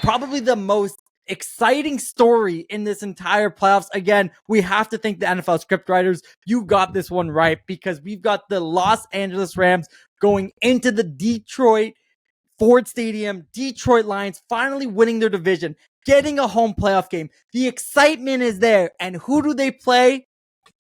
probably the most exciting story in this entire playoffs. Again, we have to thank the NFL scriptwriters. You got this one right, because we've got the Los Angeles Rams going into the Detroit Ford Stadium, Detroit Lions finally winning their division, getting a home playoff game. The excitement is there. And who do they play?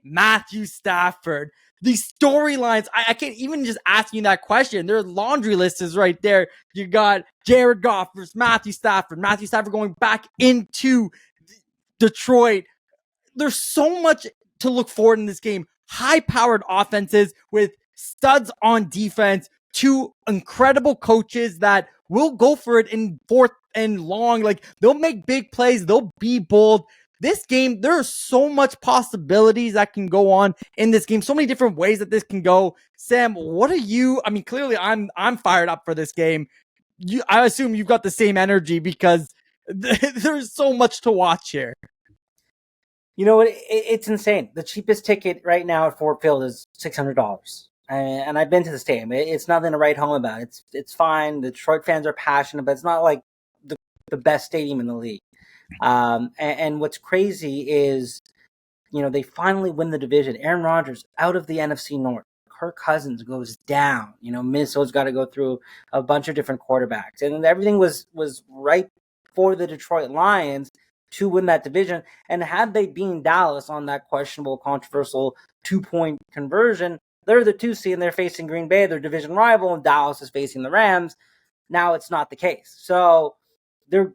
Matthew Stafford. The storylines, I can't even just ask you that question. Their laundry list is right there. You got Jared Goff versus Matthew Stafford. Matthew Stafford going back into Detroit. There's so much to look forward in this game. High-powered offenses with studs on defense. Two incredible coaches that will go for it in fourth and long. Like, they'll make big plays. They'll be bold. This game, there are so much possibilities that can go on in this game. So many different ways that this can go. Sam, what are you? I mean, clearly I'm fired up for this game. I assume you've got the same energy, because there's so much to watch here. You know what? It's insane. The cheapest ticket right now at Ford Field is $600. And I've been to the stadium. It's nothing to write home about. It's fine. The Detroit fans are passionate, but it's not like the best stadium in the league. And what's crazy is, they finally win the division. Aaron Rodgers out of the NFC North. Kirk Cousins goes down. Minnesota's got to go through a bunch of different quarterbacks, and everything was right for the Detroit Lions to win that division. And had they been Dallas on that questionable, controversial 2-point conversion, they're the 2 seed and they're facing Green Bay, their division rival, and Dallas is facing the Rams. Now it's not the case. So they're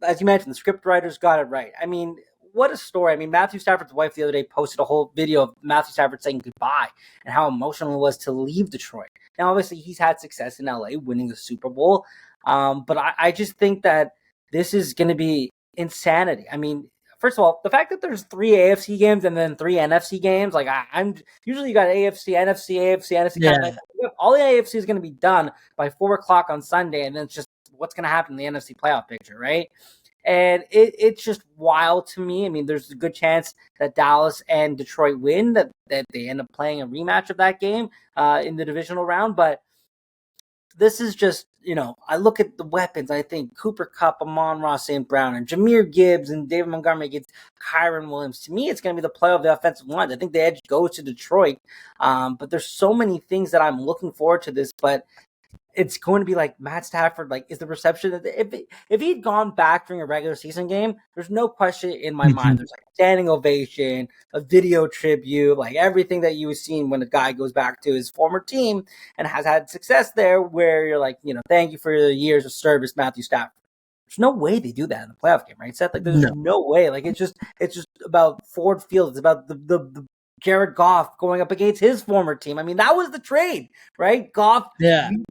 as you mentioned, the script writers got it right. I mean, what a story. I mean, Matthew Stafford's wife the other day posted a whole video of Matthew Stafford saying goodbye and how emotional it was to leave Detroit. Now, obviously, he's had success in LA, winning the Super Bowl. But I just think that this is going to be insanity. I mean, first of all, the fact that there's 3 AFC games and then 3 NFC games, like I'm usually you got AFC, NFC. Yeah. All the AFC is going to be done by 4:00 on Sunday, and then it's just what's going to happen in the NFC playoff picture, right? And it's just wild to me. I mean, there's a good chance that Dallas and Detroit win, that they end up playing a rematch of that game in the divisional round. But this is just, I look at the weapons. I think Cooper Kupp, Amon-Ra St. Brown, and Jahmyr Gibbs and David Montgomery against Kyron Williams. To me, it's going to be the play of the offensive line. I think the edge goes to Detroit. But there's so many things that I'm looking forward to this. But it's going to be like Matt Stafford, like, is the perception that if he'd gone back during a regular season game, there's no question in my mind. There's like a standing ovation, a video tribute, like everything that you've seen when a guy goes back to his former team and has had success there, where you're like, thank you for your years of service, Matthew Stafford. There's no way they do that in the playoff game, right, Seth? Like, there's no way. Like, it's just about Ford Field. It's about the Jared Goff going up against his former team. I mean, that was the trade, right? Goff,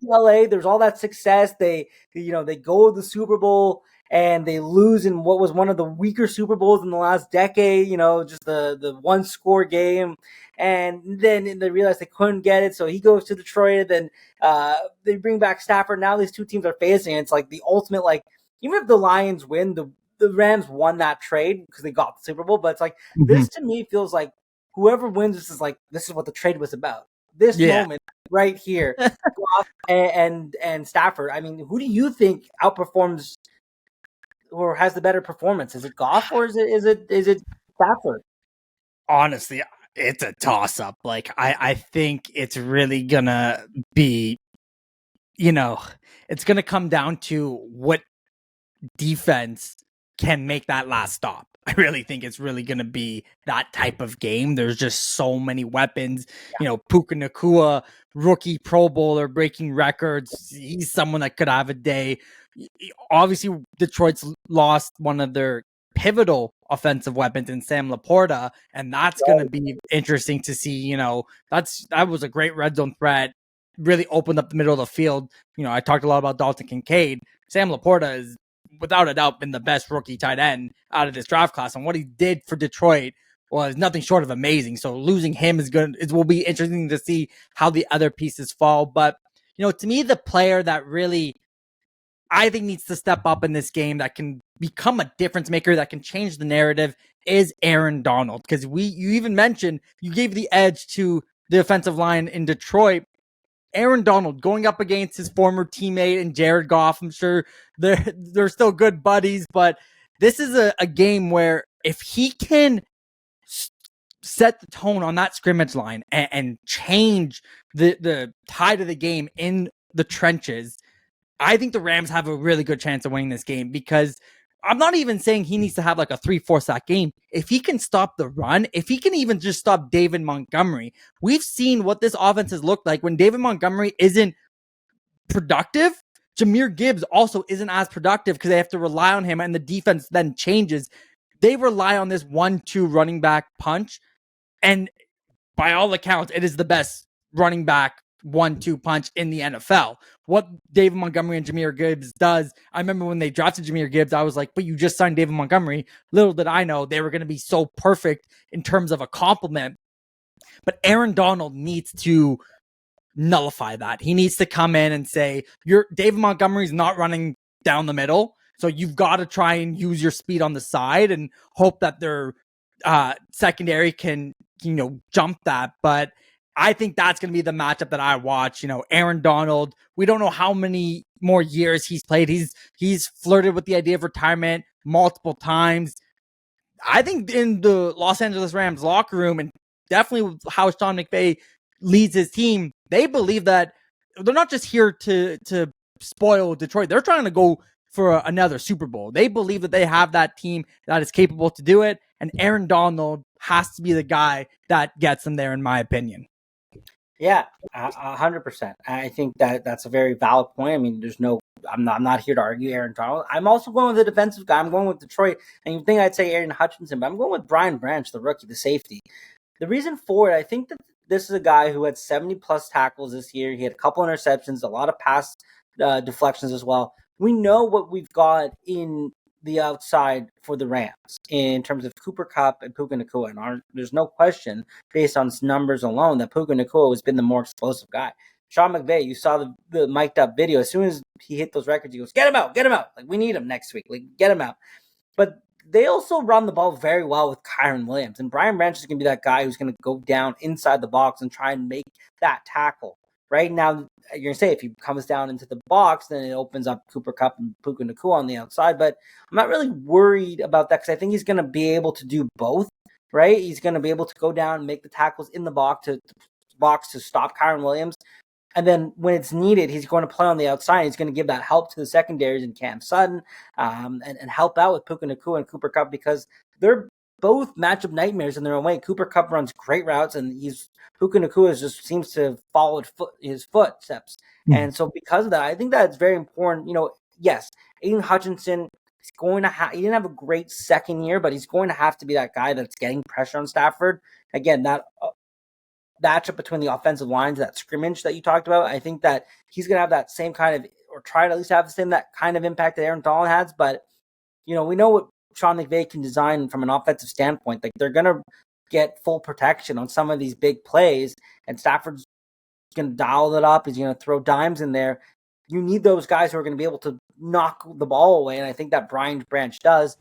LA. There's all that success. They go to the Super Bowl and they lose in what was one of the weaker Super Bowls in the last decade. Just the 1-score game, and then they realized they couldn't get it, so he goes to Detroit. Then they bring back Stafford. Now these two teams are facing. It's like the ultimate. Like, even if the Lions win, the Rams won that trade because they got the Super Bowl. But it's like this to me feels like, whoever wins this is what the trade was about. This moment right here, Goff and Stafford. I mean, who do you think outperforms or has the better performance? Is it Goff or is it Stafford? Honestly, it's a toss up. Like, I think it's really gonna be, it's gonna come down to what defense can make that last stop. I really think it's really going to be that type of game. There's just so many weapons. Puka Nacua, rookie Pro Bowler, breaking records. He's someone that could have a day. Obviously, Detroit's lost one of their pivotal offensive weapons in Sam Laporta, and that's going to be interesting to see. That was a great red zone threat. Really opened up the middle of the field. I talked a lot about Dalton Kincaid. Sam Laporta is, without a doubt, been the best rookie tight end out of this draft class. And what he did for Detroit was nothing short of amazing. So losing him is good. It will be interesting to see how the other pieces fall. But, to me, the player that really, I think, needs to step up in this game, that can become a difference maker, that can change the narrative, is Aaron Donald. Because you even mentioned, you gave the edge to the offensive line in Detroit. Aaron Donald going up against his former teammate and Jared Goff. I'm sure they're still good buddies, but this is a game where if he can set the tone on that scrimmage line and change the tide of the game in the trenches, I think the Rams have a really good chance of winning this game, because I'm not even saying he needs to have like a 3-4 sack game. If he can stop the run, if he can even just stop David Montgomery, we've seen what this offense has looked like when David Montgomery isn't productive. Jahmyr Gibbs also isn't as productive because they have to rely on him, and the defense then changes. They rely on this 1-2 running back punch, and by all accounts, it is the best running back 1-2 punch in the NFL. What David Montgomery and Jahmyr Gibbs does, I remember when they drafted Jahmyr Gibbs, I was like, but you just signed David Montgomery. Little did I know they were going to be so perfect in terms of a compliment. But Aaron Donald needs to nullify that. He needs to come in and say, David Montgomery's not running down the middle, so you've got to try and use your speed on the side and hope that their secondary can, jump that. But I think that's going to be the matchup that I watch. Aaron Donald, we don't know how many more years he's played. He's flirted with the idea of retirement multiple times. I think in the Los Angeles Rams locker room, and definitely how Sean McVay leads his team, they believe that they're not just here to spoil Detroit. They're trying to go for another Super Bowl. They believe that they have that team that is capable to do it, and Aaron Donald has to be the guy that gets them there, in my opinion. Yeah, 100%. I think that's a very valid point. I mean, I'm not here to argue Aaron Donald. I'm also going with the defensive guy. I'm going with Detroit. And you think I'd say Aaron Hutchinson, but I'm going with Brian Branch, the rookie, the safety. The reason for it, I think that this is a guy who had 70-plus tackles this year. He had a couple interceptions, a lot of pass deflections as well. We know what we've got in the outside for the Rams in terms of Cooper Kupp and Puka Nacua. And there's no question, based on numbers alone, that Puka Nacua has been the more explosive guy. Sean McVay, you saw the mic'd up video. As soon as he hit those records, he goes, get him out. Like, we need him next week. Like, get him out. But they also run the ball very well with Kyren Williams. And Brian Branch is going to be that guy who's going to go down inside the box and try and make that tackle. Right now, you're going to say if he comes down into the box, then it opens up Cooper Kupp and Puka Nacua on the outside. But I'm not really worried about that, because I think he's going to be able to do both, right? He's going to be able to go down and make the tackles in the box to stop Kyren Williams. And then when it's needed, he's going to play on the outside. He's going to give that help to the secondaries and Cam Sutton and help out with Puka Nacua and Cooper Kupp, because they're both matchup nightmares in their own way. Cooper Kupp runs great routes, and Puka Nacua just seems to have followed his footsteps. Mm-hmm. And so because of that, I think that it's very important. Yes, Aiden Hutchinson is going to he didn't have a great second year, but he's going to have to be that guy that's getting pressure on Stafford. Again, that matchup between the offensive lines, that scrimmage that you talked about, I think that he's going to have that same kind of, or try to at least have that kind of impact that Aaron Donald has. But, we know what Sean McVay can design from an offensive standpoint. Like, they're going to get full protection on some of these big plays, and Stafford's going to dial it up. He's going to throw dimes in there. You need those guys who are going to be able to knock the ball away, and I think that Brian Branch does.